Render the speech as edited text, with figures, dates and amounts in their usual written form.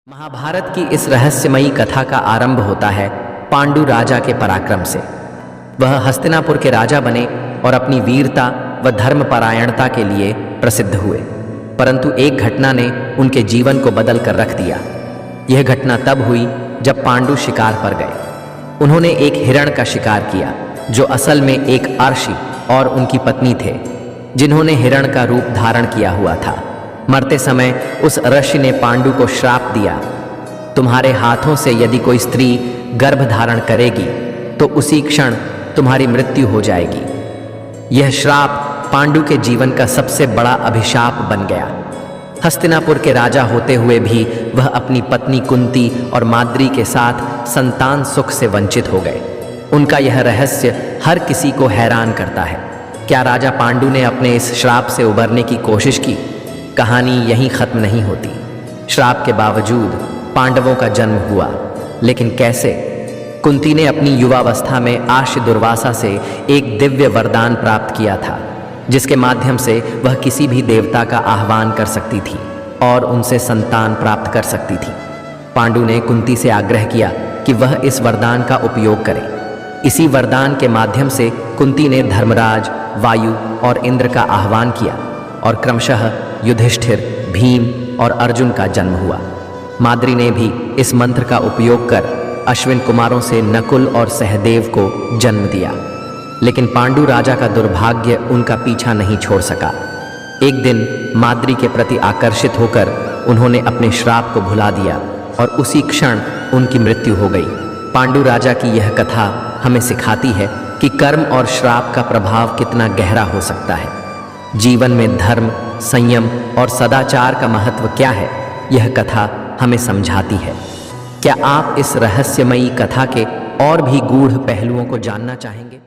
महाभारत की इस रहस्यमयी कथा का आरंभ होता है पांडु राजा के पराक्रम से। वह हस्तिनापुर के राजा बने और अपनी वीरता व धर्मपरायणता के लिए प्रसिद्ध हुए। परंतु एक घटना ने उनके जीवन को बदल कर रख दिया। यह घटना तब हुई जब पांडु शिकार पर गए। उन्होंने एक हिरण का शिकार किया जो असल में एक अर्षि और उनकी पत्नी थे, जिन्होंने हिरण का रूप धारण किया हुआ था। मरते समय उस ऋषि ने पांडु को श्राप दिया, तुम्हारे हाथों से यदि कोई स्त्री गर्भ धारण करेगी तो उसी क्षण तुम्हारी मृत्यु हो जाएगी। यह श्राप पांडु के जीवन का सबसे बड़ा अभिशाप बन गया। हस्तिनापुर के राजा होते हुए भी वह अपनी पत्नी कुंती और माद्री के साथ संतान सुख से वंचित हो गए। उनका यह रहस्य हर किसी को हैरान करता है। क्या राजा पांडु ने अपने इस श्राप से उबरने की कोशिश की? कहानी यहीं खत्म नहीं होती। श्राप के बावजूद पांडवों का जन्म हुआ, लेकिन कैसे? कुंती ने अपनी युवावस्था में आर्ष दुर्वासा से एक दिव्य वरदान प्राप्त किया था, जिसके माध्यम से वह किसी भी देवता का आह्वान कर सकती थी और उनसे संतान प्राप्त कर सकती थी। पांडु ने कुंती से आग्रह किया कि वह इस वरदान का उपयोग करे। इसी वरदान के माध्यम से कुंती ने धर्मराज, वायु और इंद्र का आह्वान किया और क्रमशः युधिष्ठिर, भीम और अर्जुन का जन्म हुआ। माद्री ने भी इस मंत्र का उपयोग कर अश्विन कुमारों से नकुल और सहदेव को जन्म दिया। लेकिन पांडु राजा का दुर्भाग्य उनका पीछा नहीं छोड़ सका। एक दिन माद्री के प्रति आकर्षित होकर उन्होंने अपने श्राप को भुला दिया और उसी क्षण उनकी मृत्यु हो गई। पांडु राजा की यह कथा हमें सिखाती है कि कर्म और श्राप का प्रभाव कितना गहरा हो सकता है। जीवन में धर्म, संयम और सदाचार का महत्व क्या है, यह कथा हमें समझाती है। क्या आप इस रहस्यमयी कथा के और भी गूढ़ पहलुओं को जानना चाहेंगे?